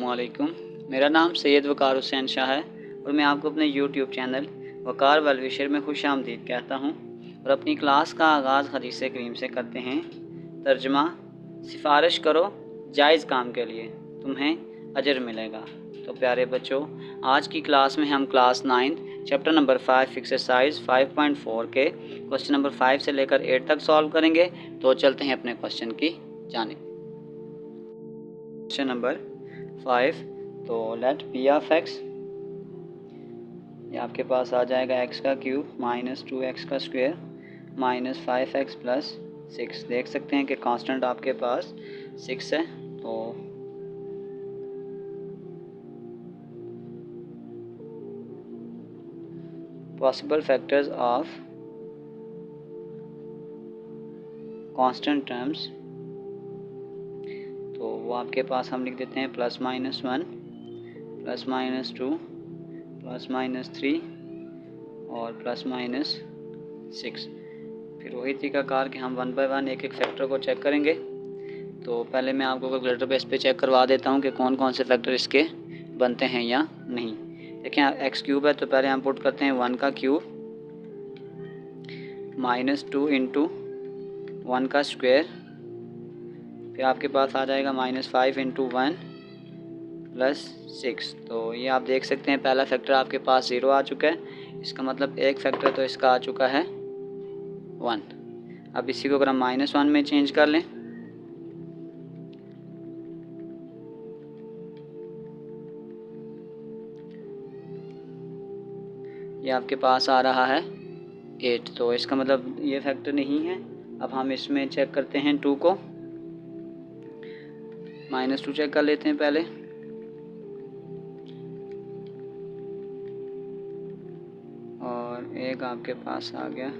अस्सलामुअलैकुम। मेरा नाम सैयद वकार हुसैन शाह है और मैं आपको अपने यूट्यूब चैनल वकार वेलविशर में खुशामदीद कहता हूँ। और अपनी क्लास का आगाज़ हदीस करीम से करते हैं। तर्जमा, सिफारिश करो जायज़ काम के लिए, तुम्हें अजर मिलेगा। तो प्यारे बच्चों, आज की क्लास में हम क्लास 9 चैप्टर नंबर 5 एक्सरसाइज 5.4 के क्वेश्चन नंबर 5 से लेकर 8 तक सॉल्व करेंगे। तो चलते हैं अपने क्वेश्चन की जानिब। क्वेश्चन नंबर 5, तो लेट पी ऑफ एक्स, ये आपके पास आ जाएगा एक्स का क्यूब माइनस 2x का स्क्वायर माइनस 5x प्लस 6। देख सकते हैं कि कांस्टेंट आपके पास 6 है। तो possible factors of constant terms, तो वो आपके पास हम लिख देते हैं plus minus 1, plus minus 2, plus minus 3 और प्लस माइनस 6। फिर वही तरीकाकार कि हम 1 बाय 1 एक एक फैक्टर को चेक करेंगे। तो पहले मैं आपको कैलकुलेटर बेस पे चेक करवा देता हूँ कि कौन कौन से फैक्टर इसके बनते हैं या नहीं। देखें, एक्स क्यूब है तो पहले हम पुट करते हैं 1 का क्यूब माइनस 2 इंटू 1 का स्क्वायर, फिर आपके पास आ जाएगा माइनस 5 इंटू 1 प्लस 6। तो ये आप देख सकते हैं पहला फैक्टर आपके पास 0 आ चुका है। इसका मतलब एक फैक्टर तो इसका आ चुका है 1। अब इसी को अगर हम माइनस 1 में चेंज कर लें, ये आपके पास आ रहा है 8। तो इसका मतलब ये फैक्टर नहीं है। अब हम इसमें चेक करते हैं 2 को, माइनस 2 चेक कर लेते हैं पहले। और एक आपके पास आ गया,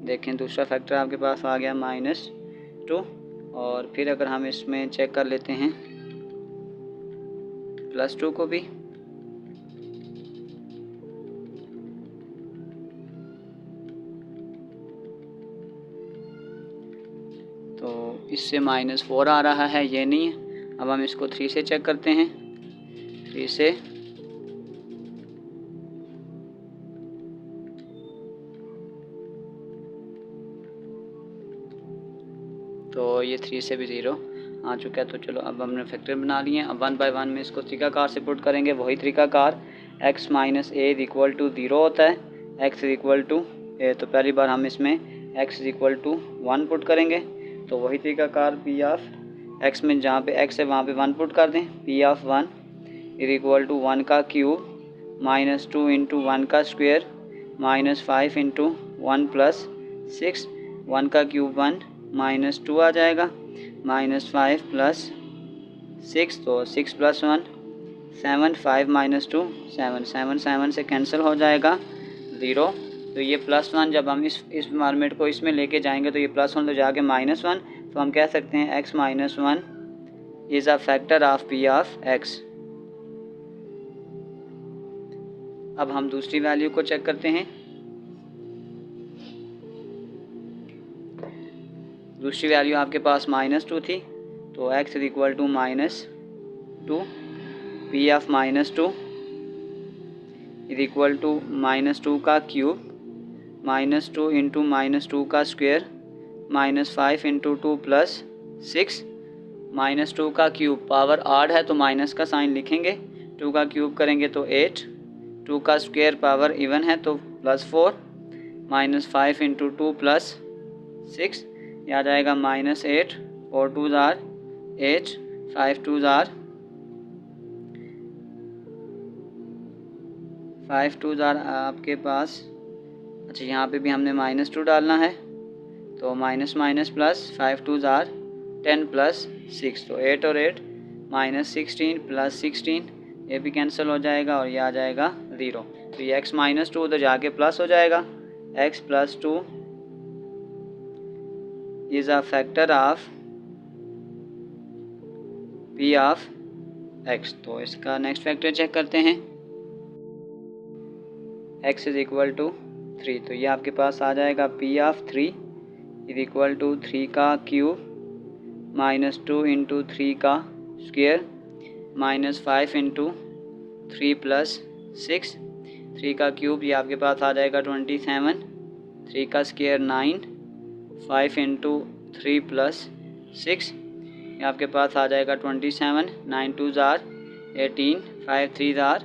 देखें दूसरा फैक्टर आपके पास आ गया माइनस 2। और फिर अगर हम इसमें चेक कर लेते हैं प्लस 2 को भी, तो इससे माइनस 4 आ रहा है, ये नहीं है। अब हम इसको 3 से चेक करते हैं, 3 से, तो ये 3 से भी 0 आ चुका है। तो चलो अब हमने फैक्टर बना लिए हैं। अब 1 बाय 1 में इसको तरीकाकार से पुट करेंगे। वही तरीकाकार x minus A equal to 0 होता है, x इक्वल टू ए। तो पहली बार हम इसमें x इक्वल टू 1 पुट करेंगे। तो वही तरीकाकार p ऑफ x में जहाँ पे x है वहाँ पे 1 पुट कर दें। p ऑफ 1 इक्वल टू 1 का क्यूब माइनस 2 इंटू 1 का स्क्वायर माइनस 5 इंटू 1 प्लस 6। 1 का क्यूब 1 माइनस 2 आ जाएगा, माइनस 5 प्लस 6, तो 6 प्लस 1 7, 5 माइनस 2 7, 7 7 से कैंसिल हो जाएगा 0। तो ये प्लस 1 जब हम इस फॉर्मेट को इसमें लेके जाएंगे तो ये प्लस 1 तो जाके माइनस 1। तो हम कह सकते हैं x minus 1 is a factor of p of x। अब हम दूसरी वैल्यू को चेक करते हैं। दूसरी वैल्यू आपके पास माइनस 2 थी, तो x equal to minus 2, p of minus 2 equal to minus 2 का क्यूब माइनस 2 इंटू माइनस 2 का square minus 5 into 2 plus 6। Minus 2 का क्यूब पावर ऑड है तो माइनस का साइन लिखेंगे, 2 का क्यूब करेंगे तो 8, 2 का स्क्वायर पावर इवन है तो प्लस 4, माइनस 5 इंटू 2 प्लस 6, ये आ जाएगा माइनस 8, 4 2 ज़ार 8, 5 2 ज़ार 5 2 ज़ार आपके पास। अच्छा, यहाँ पे भी हमने माइनस 2 डालना है, तो माइनस माइनस प्लस 5 2 ज़ार 10 प्लस 6, तो 8 और 8 माइनस 16 प्लस 16, ये भी कैंसिल हो जाएगा और ये आ जाएगा 0। तो ये x माइनस 2 उधर जाके प्लस हो जाएगा, x plus 2 is a factor of p of x। तो इसका नेक्स्ट फैक्टर चेक करते हैं, x इज़ इक्वल टू 3। तो ये आपके पास आ जाएगा p of 3 is equal to 3 का क्यूब माइनस 2 इंटू 3 का स्क्वायर -5 इंटू 3 प्लस 6, 3 का क्यूब ये आपके पास आ जाएगा 27, 3 का स्क्वायर 9, 5 इंटू 3 प्लस 6 ये आपके पास आ जाएगा 27, 9 2 ज़ार 18, 5 3 ज़ार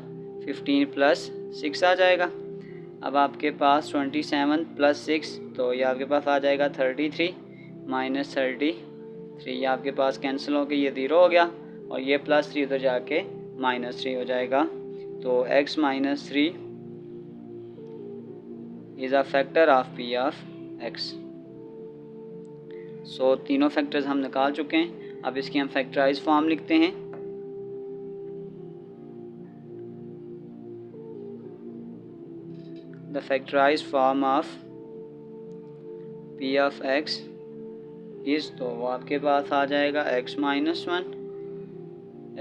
15 प्लस 6 आ जाएगा। अब आपके पास 27 प्लस 6 तो ये आपके पास आ जाएगा 33 माइनस 33, ये आपके पास कैंसिल हो गया, ये 0 हो गया और ये +3 उधर जाके -3 हो जाएगा। तो x - 3 is a factor of p of x। सो तीनों फैक्टर्स हम निकाल चुके हैं। अब इसकी हम फैक्टराइज फॉर्म लिखते हैं। The factorise form of p of x is, तो वो आपके पास आ जाएगा x - 1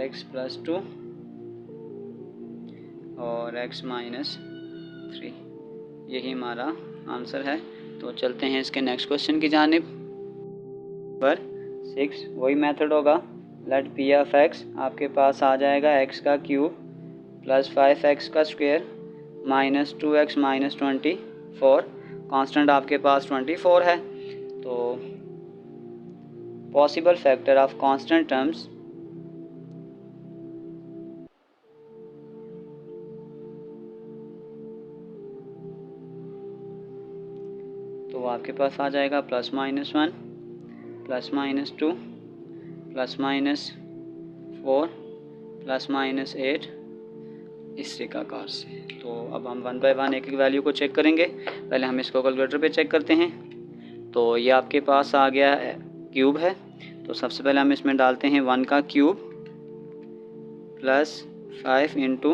x + 2 और x - 3। यही हमारा आंसर है। तो चलते हैं इसके नेक्स्ट क्वेश्चन की जानिब। पर 6 वही मेथड होगा। लेट p ऑफ x आपके पास आ जाएगा x का क्यूब प्लस 5x का square minus 2x minus 24, constant आपके पास 24 है। तो possible factor of constant terms, तो आपके पास आ जाएगा +-1 +-2 +-4 +-8 इस रेखाकार से। तो अब हम 1 बाय 1 एक एक वैल्यू को चेक करेंगे। पहले हम इसको कैलकुलेटर पे चेक करते हैं। तो ये आपके पास आ गया है क्यूब है, तो सबसे पहले हम इसमें डालते हैं 1 का क्यूब प्लस 5 इंटू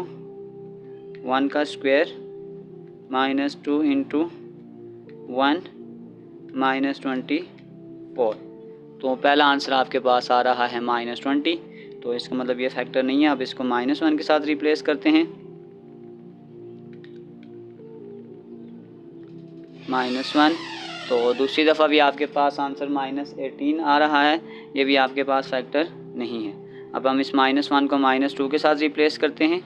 1 का स्क्वायर -2 इंटू 1 -24। तो पहला आंसर आपके पास आ रहा है -20, तो इसका मतलब ये फैक्टर नहीं है। अब इसको -1 के साथ रिप्लेस करते हैं। -1, तो दूसरी दफ़ा भी आपके पास आंसर -18 आ रहा है, ये भी आपके पास फैक्टर नहीं है। अब हम इस -1 को -2 के साथ रिप्लेस करते हैं।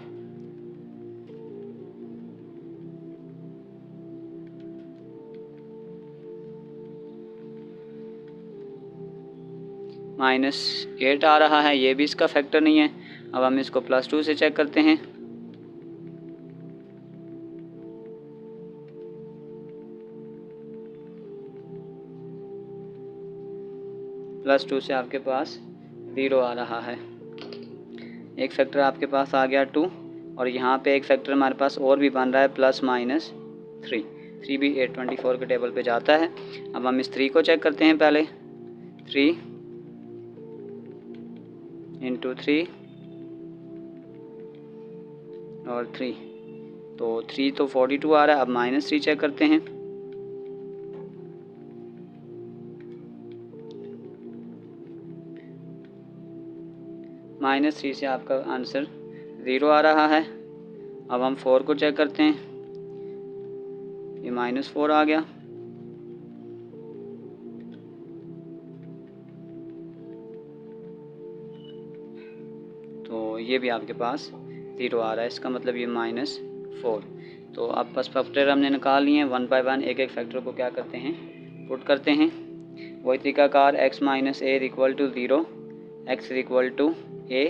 -8 आ रहा है, ये भी इसका फैक्टर नहीं है। अब हम इसको +2 से चेक करते हैं। +2 से आपके पास 0 आ रहा है। एक फैक्टर आपके पास आ गया 2, और यहाँ पे एक फैक्टर हमारे पास और भी बन रहा है +-3, 3 भी 824 के टेबल पे जाता है। अब हम इस 3 को चेक करते हैं पहले। 3 इंटू 3 और 3, तो 3 तो 42 आ रहा है। अब -3 चेक करते हैं। -3 से आपका आंसर 0 आ रहा है। अब हम 4 को चेक करते हैं। ये -4 आ गया। तो ये भी आपके पास 0 आ रहा है, इसका मतलब ये -4। तो अब बस फैक्टर हमने निकाल लिए हैं। 1 बाय 1 एक एक फैक्टर को क्या करते हैं, पुट करते हैं। वही तरीकाकार x - a equal to 0, x equal to a।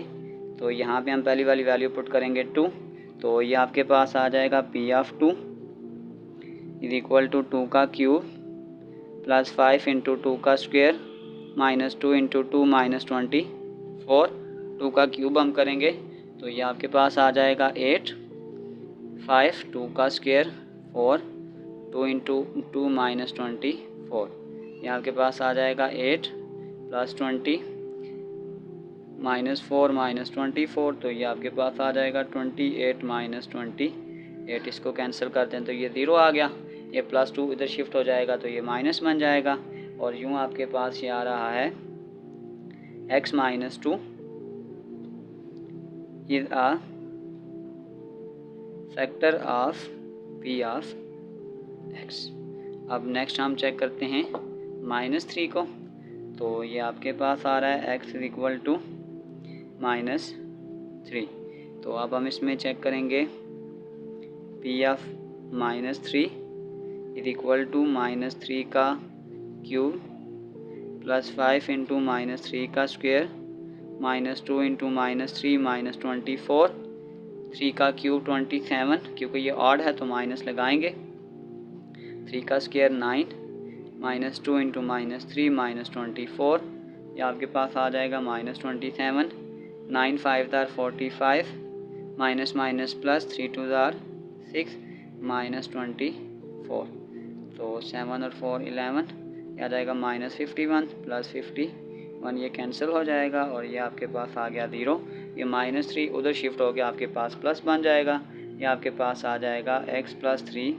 तो यहाँ पे हम पहली वाली वैल्यू पुट करेंगे 2, तो ये आपके पास आ जाएगा p of 2 is equal to 2 का क्यूब प्लस 5 इंटू 2 का स्क्वायर -2 इंटू 2 -24। 2 का क्यूब हम करेंगे तो ये आपके पास आ जाएगा 8, 5 2 का स्क्वायर 4, 2 इंटू 2 -24। ये आपके पास आ जाएगा 8 + 20 -4 -24, तो ये आपके पास आ जाएगा 28 -28। इसको कैंसिल कर दें तो ये 0 आ गया। ये +2 इधर शिफ्ट हो जाएगा तो ये माइनस बन जाएगा, और यूँ आपके पास ये आ रहा है x - 2 is a factor of p of x। अब नेक्स्ट हम चेक करते हैं -3 को। तो ये आपके पास आ रहा है x इक्वल टू 3। तो अब हम इसमें चेक करेंगे p of -3 is equal to -3 का क्यूब प्लस 5 इंटू -3 का स्क्वायर -2 इंटू -3 -24, 3 का क्यूब 27, क्योंकि ये ऑड है तो माइनस लगाएंगे, 3 का स्क्वायर 9 -2 इंटू -3 -24, ये आपके पास आ जाएगा -27, 9 5 * 45, माइनस माइनस प्लस 3 2 * 6 -24, तो 7 और 4 11, आ जाएगा -51 प्लस 51, ये कैंसिल हो जाएगा और ये आपके पास आ गया 0। ये -3 उधर शिफ्ट हो गया आपके पास प्लस बन जाएगा, ये आपके पास आ जाएगा x + 3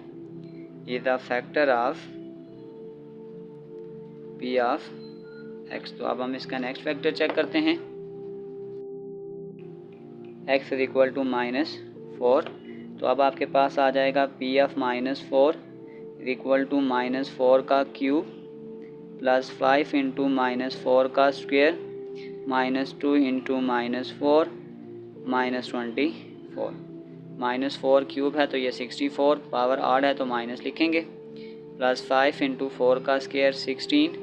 is the factor of p of x। तो अब हम इसका नेक्स्ट फैक्टर चेक करते हैं, x इज इक्वल टू -4। तो अब आपके पास आ जाएगा p of -4 is equal to -4 का क्यूब प्लस 5 इंटू -4 का स्क्वायर -2 इंटू -4 -24, -4 क्यूब है तो ये 64, पावर ऑड है तो माइनस लिखेंगे, प्लस 5 इंटू 4 का स्क्वायर 16,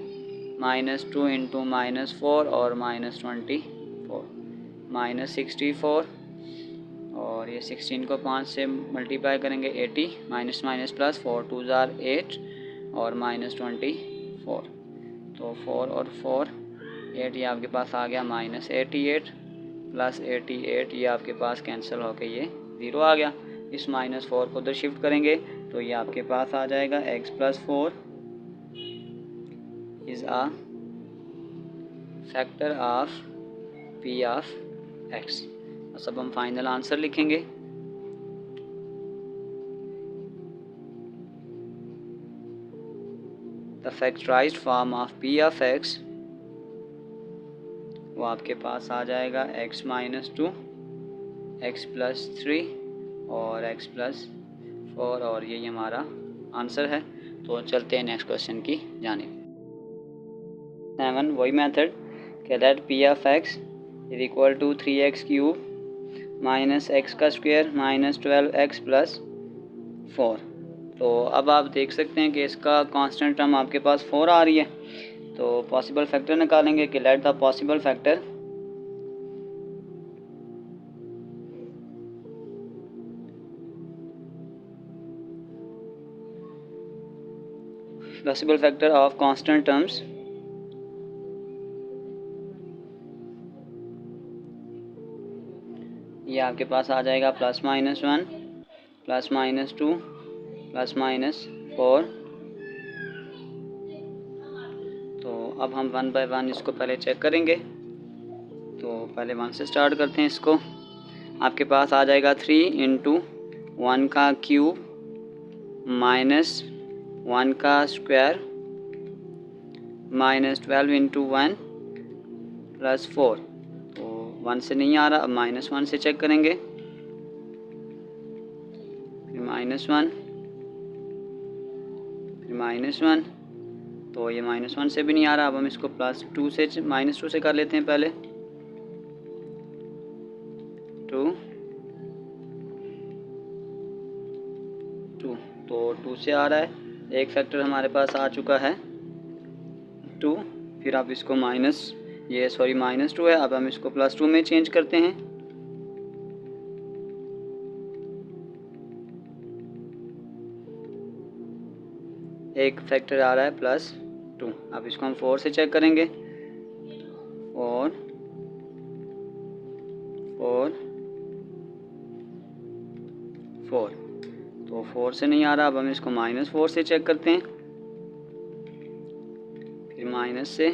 -2 इंटू -4 और -24, -64, और ये 16 को 5 से मल्टीप्लाई करेंगे 80, माइनस माइनस प्लस 4 2 * 8 और -24, तो 4 और 4 8, ये आपके पास आ गया -88 प्लस 88, ये आपके पास कैंसिल होकर ये 0 आ गया। इस -4 को उधर शिफ्ट करेंगे तो ये आपके पास आ जाएगा x + 4 is a factor of p of x। अब हम फाइनल आंसर लिखेंगे, the factorised form of p of x, वो आपके पास आ जाएगा x - 2 x + 3 और x + 4, और यही हमारा आंसर है। तो चलते हैं नेक्स्ट क्वेश्चन की जानिब। 7 वही मेथड कि that p of x is equal to 3x³ - x का स्क्वायर -12x + 4। तो अब आप देख सकते हैं कि इसका कांस्टेंट टर्म आपके पास 4 आ रही है, तो पॉसिबल फैक्टर निकालेंगे कि let the possible factor of constant terms ये आपके पास आ जाएगा +-1 +-2 +-4। तो अब हम 1 बाय 1 इसको पहले चेक करेंगे, तो पहले 1 से स्टार्ट करते हैं इसको। आपके पास आ जाएगा 3 इंटू 1 का क्यूब -1 का स्क्वायर -12 इंटू 1 + 4। तो 1 से नहीं आ रहा, अब -1 से चेक करेंगे, फिर -1 फिर -1, तो ये -1 से भी नहीं आ रहा। अब हम इसको +2 से -2 से कर लेते हैं पहले, 2 तो 2 से आ रहा है, एक फैक्टर हमारे पास आ चुका है 2। फिर आप इसको -2 है, अब हम इसको +2 में चेंज करते हैं, एक फैक्टर आ रहा है +2। अब इसको हम 4 से चेक करेंगे, 4 तो 4 से नहीं आ रहा। अब हम इसको -4 से चेक करते हैं, फिर माइनस से,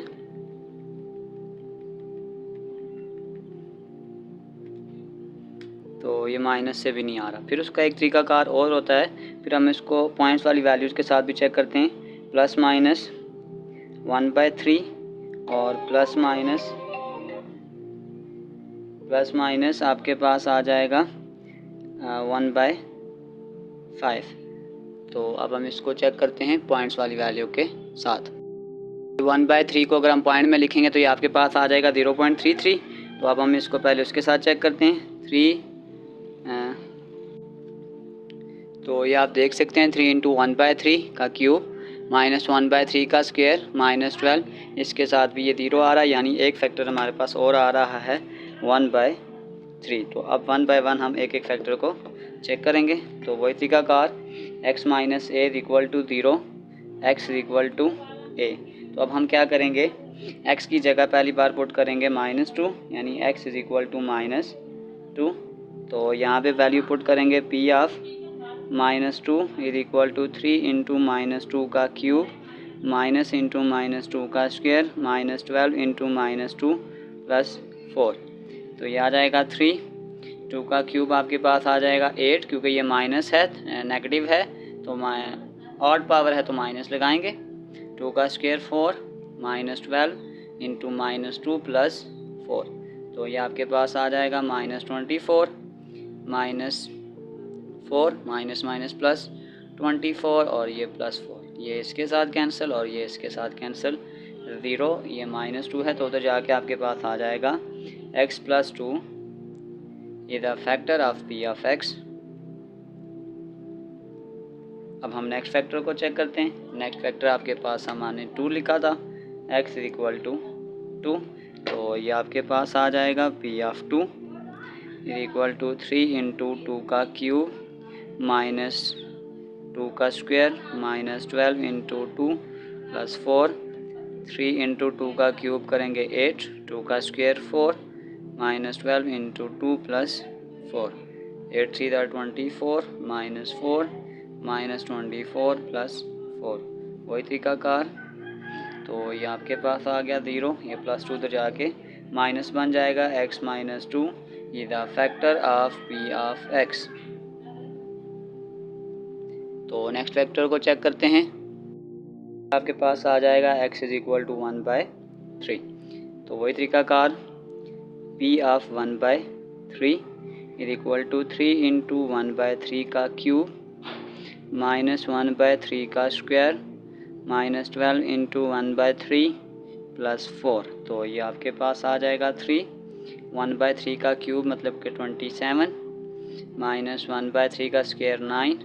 तो ये माइनस से भी नहीं आ रहा। फिर उसका एक तरीकाकार और होता है, फिर हम इसको पॉइंट्स वाली वैल्यूज़ के साथ भी चेक करते हैं, +-1/3 और प्लस आपके पास आ जाएगा 1/5। तो अब हम इसको चेक करते हैं पॉइंट्स वाली वैल्यू के साथ। 1/3 को अगर हम पॉइंट में लिखेंगे तो ये आपके पास आ जाएगा 0.33। तो अब हम इसको पहले उसके साथ चेक करते हैं, 3 तो ये आप देख सकते हैं 3 इंटू 1/3 का क्यूब माइनस 1/3 का स्क्वायर माइनस 12, इसके साथ भी ये 0 आ रहा है, यानी एक फैक्टर हमारे पास और आ रहा है 1/3। तो अब 1/1 हम एक एक फैक्टर को चेक करेंगे। तो वही तरीकाकार x minus A equal to 0, X equal to A. तो अब हम क्या करेंगे, x की जगह पहली बार पुट करेंगे -2, यानी x इज इक्वल टू -2। तो यहाँ पे वैल्यू पुट करेंगे p of -2 is equal to 3 into -2 का क्यूब माइनस इंटू -2 का स्क्वायर माइनस 12 इंटू -2 प्लस 4। तो ये आ जाएगा 3, 2 का क्यूब आपके पास आ जाएगा 8, क्योंकि ये माइनस है, नेगेटिव है, तो ऑड पावर है तो माइनस लगाएंगे। 2 का स्क्वायर 4 माइनस 12 इंटू -2 प्लस 4। तो ये आपके पास आ जाएगा -24 माइनस 4 माइनस माइनस प्लस 24 और ये प्लस 4, ये इसके साथ कैंसिल और ये इसके साथ कैंसिल। 0 ये -2 है तो उधर जाके आपके पास आ जाएगा x plus 2 is the factor of p of x। अब हम नेक्स्ट फैक्टर को चेक करते हैं। नेक्स्ट फैक्टर आपके पास हमने 2 लिखा था, x इक्वल टू 2। तो ये आपके पास आ जाएगा p of 2 is equal to 3 into 2 का क्यूब माइनस 2 का square minus 12 into 2 plus 4। 3 into 2 का क्यूब करेंगे 8, 2 का square 4 minus 12 into 2 plus 4। 8 3 24 minus 4 minus 24 plus 4, वही तरीकाकार। तो ये आपके पास आ गया 0, ये प्लस 2 उधर जाके माइनस बन जाएगा। x माइनस 2 ये the factor of p of x। तो नेक्स्ट फैक्टर को चेक करते हैं। आपके पास आ जाएगा x इज इक्वल टू 1/3। तो वही तरीकाकार p of 1/3 is equal to 3 into 1/3 का क्यूब माइनस 1/3 का स्क्वायर माइनस 12 इंटू 1/3 प्लस 4। तो ये आपके पास आ जाएगा 3, 1/3 का क्यूब मतलब कि 27 माइनस 1/3 का स्क्वायर 9।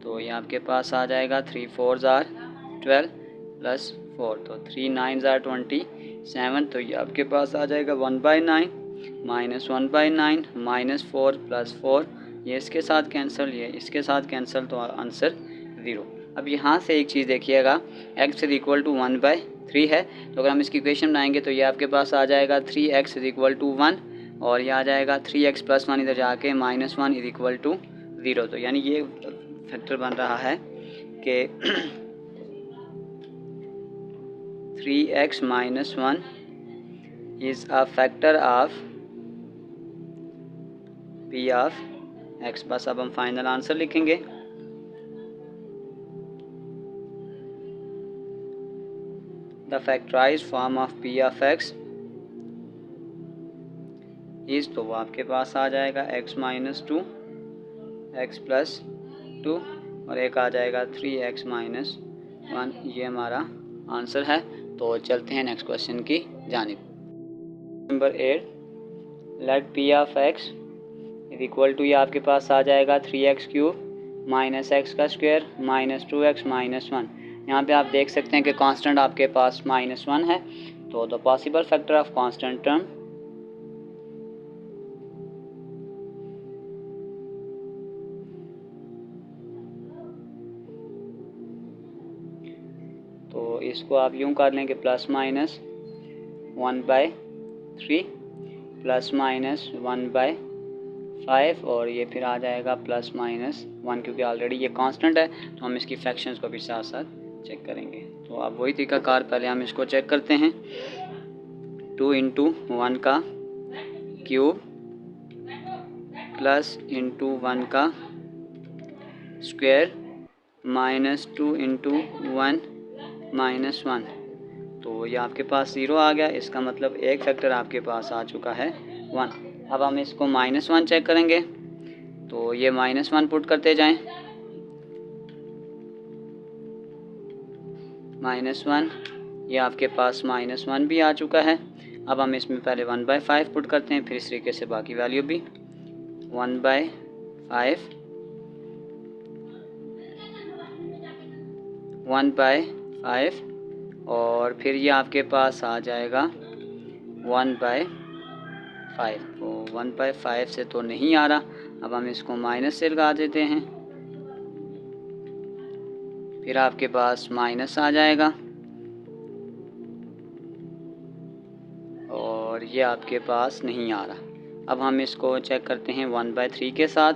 तो ये आपके पास आ जाएगा 3 4 ज़ार 12 प्लस 4, तो 3 9 ज़ार 27। तो ये आपके पास आ जाएगा 1/9 माइनस 1/9 माइनस 4 प्लस 4, ये इसके साथ कैंसिल, ये इसके साथ कैंसिल, तो आंसर 0। अब यहाँ से एक चीज़ देखिएगा, x इज इक्वल टू 1/3 है, तो अगर हम इसकी इक्वेशन बनाएंगे तो ये आपके पास आ जाएगा 3x इज इक्वल टू 1 और ये आ जाएगा 3x प्लस 1 इधर जाके -1 इज इक्वल टू 0। तो यानी ये फैक्टर बन रहा है कि 3x minus 1 is a factor of p of x। बस अब हम फाइनल आंसर लिखेंगे। The factorised form of p of x is, तो वो आपके पास आ जाएगा x माइनस 2 x प्लस 2 और एक आ जाएगा 3x माइनस 1, ये हमारा आंसर है। तो चलते हैं नेक्स्ट क्वेश्चन की जानिब। Number 8, let p of x is equal to, ये आपके पास आ जाएगा 3x क्यूब माइनस x का स्क्वायर माइनस 2x माइनस 1। यहाँ पे आप देख सकते हैं कि कांस्टेंट आपके पास -1 है, तो the possible factor of constant term, तो इसको आप यूँ कर लें कि प्लस माइनस 1/3 प्लस माइनस 1/5 और ये फिर आ जाएगा प्लस माइनस 1, क्योंकि ऑलरेडी ये कांस्टेंट है तो हम इसकी फ्रैक्शंस को भी साथ साथ चेक करेंगे। तो अब वही तरीकाकार, पहले हम इसको चेक करते हैं। 2 इंटू 1 का क्यूब प्लस इंटू 1 का स्क्वायर माइनस 2 इंटू 1 माइनस 1। तो ये आपके पास 0 आ गया, इसका मतलब एक फैक्टर आपके पास आ चुका है 1। अब हम इसको -1 चेक करेंगे, तो ये -1 पुट करते जाएं। -1, ये आपके पास -1 भी आ चुका है। अब हम इसमें पहले 1/5 पुट करते हैं, फिर इस तरीके से बाकी वैल्यू भी 1/5 1/5 और फिर ये आपके पास आ जाएगा 1/5। तो 1/5 से तो नहीं आ रहा, अब हम इसको माइनस से लगा देते हैं, फिर आपके पास माइनस आ जाएगा और ये आपके पास नहीं आ रहा। अब हम इसको चेक करते हैं 1/3 के साथ।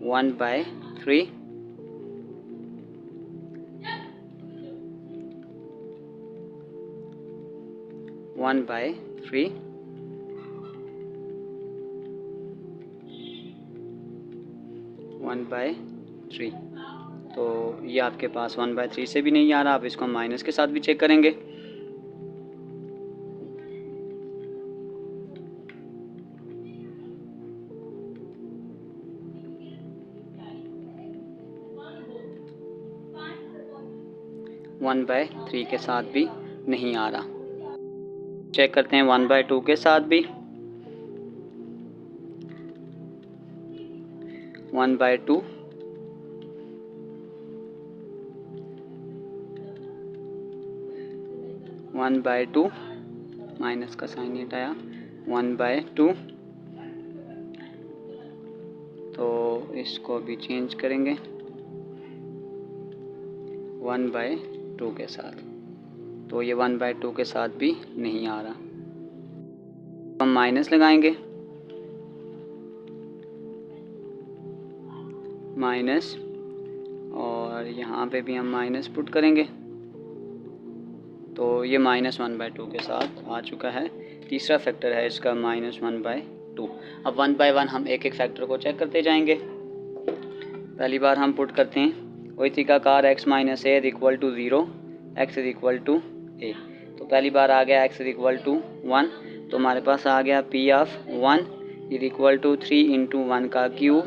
1/3 1/3 1/3। तो ये आपके पास 1/3 से भी नहीं आ रहा। आप इसको माइनस के साथ भी चेक करेंगे। वन बाय थ्री के साथ भी नहीं आ रहा। चेक करते हैं 1/2 के साथ भी। 1/2 1/2 माइनस का साइन नहीं हटाया। 1/2 तो इसको भी चेंज करेंगे 1/2 के साथ। तो ये 1/2 के साथ भी नहीं आ रहा। हम माइनस लगाएंगे, माइनस, और यहाँ पे भी हम माइनस पुट करेंगे। तो ये -1/2 के साथ आ चुका है। तीसरा फैक्टर है इसका -1/2। अब 1 बाय 1 हम एक एक फैक्टर को चेक करते जाएंगे। पहली बार हम पुट करते हैं वही तरीकाकार x - a = 0, x = a। तो पहली बार आ गया x = 1, तो हमारे पास आ गया P ऑफ 1 = 3 × 1 का क्यूब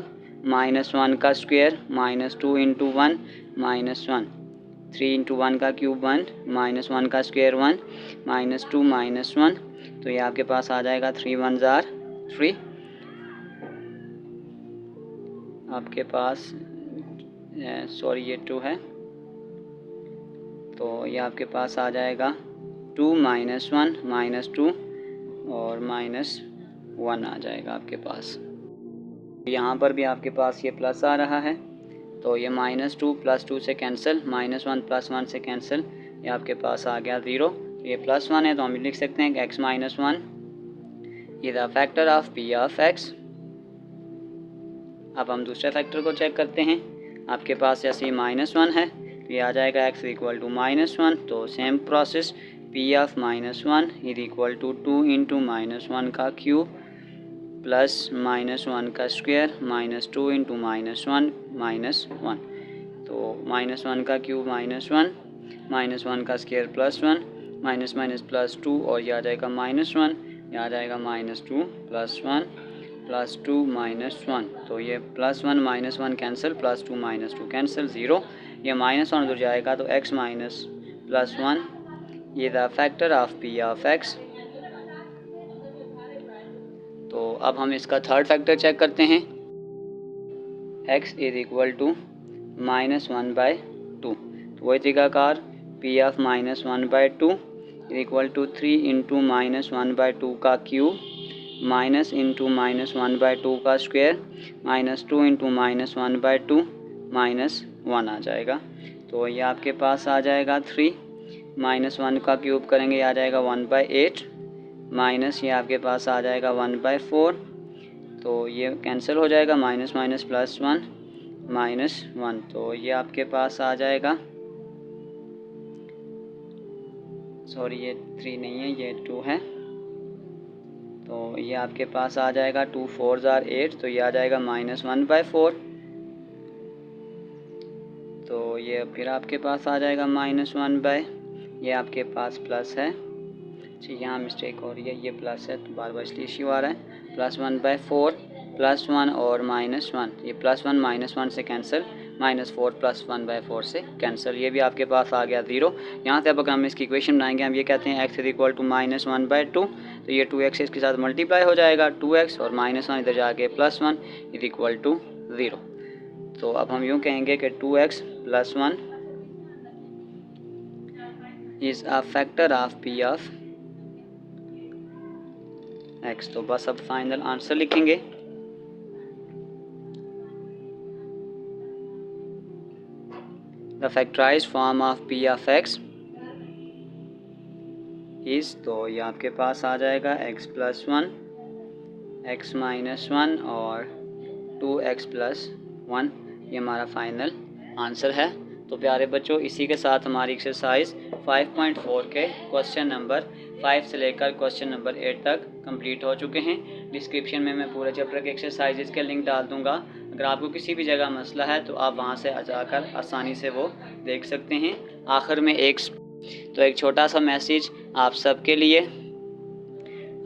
-1 का स्क्वायर -2 × 1 -1। 3 × 1 का क्यूब 1 -1 का स्क्वायर 1 -2 -1। तो ये आपके पास आ जाएगा 3 1s are 3। आपके पास सॉरी ये 2 है, तो ये आपके पास आ जाएगा 2 -1 -2 और -1 आ जाएगा आपके पास। यहाँ पर भी आपके पास ये प्लस आ रहा है, तो ये -2 + 2 से कैंसिल, -1 + 1 से कैंसिल, ये आपके पास आ गया 0। तो ये +1 है, तो हम लिख सकते हैं कि x - 1 is the factor of P of x। अब हम दूसरे फैक्टर को चेक करते हैं। आपके पास जैसे ही -1 है, तो ये आ जाएगा x = -1। तो सेम प्रोसेस, P ऑफ -1 = 2 × -1 का क्यूब प्लस -1 का स्क्वायर -2 × -1 -1। तो -1 का क्यूब -1 -1 का स्क्वायर +1 -2 और ये आ जाएगा -1, ये आ जाएगा -2 + 1 + 2 -1। तो ये +1 -1 कैंसिल, +2 -2 कैंसिल, 0। ये -1 उधर जाएगा, तो x - +1 ये the factor of P of x। तो अब हम इसका थर्ड फैक्टर चेक करते हैं। x = -1/2। तो वही तरीकाकार P ऑफ -1/2 = 3 × -1/2 का क्यूब माइनस इंटू -1/2 का स्क्वायर -2 × -1/2 -1 आ जाएगा। तो ये आपके पास आ जाएगा 3, -1 का क्यूब करेंगे, ये आ जाएगा 1/8 माइनस, ये आपके पास आ जाएगा 1/4। तो ये कैंसिल हो जाएगा, माइनस माइनस +1 -1। तो ये आपके पास आ जाएगा, सॉरी ये 3 नहीं है, ये 2 है। तो ये आपके पास आ जाएगा 2 4s are 8, तो ये आ जाएगा -1/4। तो ये फिर आपके पास आ जाएगा -1/, ये आपके पास प्लस है, ठीक, यहाँ मिस्टेक हो रही है, ये प्लस है तो बार बार इसलिए इश्यू आ रहा है। +1/4 +1 और -1, ये +1 -1 से कैंसिल, -4 + 1/4 से कैंसिल, ये भी आपके पास आ गया 0। यहाँ से अब अगर हम इसकी इक्वेशन बनाएंगे, हम ये कहते हैं x = -1/2, तो ये 2x इसके साथ मल्टीप्लाई हो जाएगा, 2x और -1 इधर जाके +1 = 0। तो अब हम यूँ कहेंगे कि 2x + 1 is a factor of p of x। तो बस अब फाइनल आंसर लिखेंगे। The factorised form of p of x is, तो ये आपके पास आ जाएगा x + 1 x - 1 और 2x + 1, ये हमारा फाइनल आंसर है। तो प्यारे बच्चों, इसी के साथ हमारी एक्सरसाइज 5.4 के क्वेश्चन नंबर 5 से लेकर क्वेश्चन नंबर 8 तक कंप्लीट हो चुके हैं। डिस्क्रिप्शन में मैं पूरे चैप्टर के एक्सरसाइजेज के लिंक डाल दूंगा। अगर आपको किसी भी जगह मसला है तो आप वहां से जाकर आसानी से वो देख सकते हैं। आखिर में एक छोटा सा मैसेज आप सबके लिए,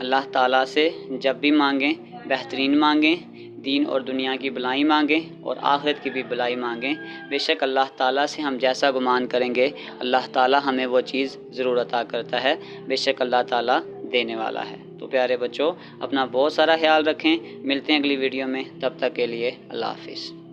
अल्लाह ताला से जब भी मांगें बेहतरीन मांगें, दीन और दुनिया की भलाई मांगें और आखिरत की भी भलाई मांगें। बेशक अल्लाह ताला से हम जैसा गुमान करेंगे, अल्लाह ताला हमें वो चीज़ ज़रूर अता करता है। बेशक अल्लाह ताला देने वाला है। तो प्यारे बच्चों, अपना बहुत सारा ख्याल रखें। मिलते हैं अगली वीडियो में, तब तक के लिए अल्लाह हाफिज़।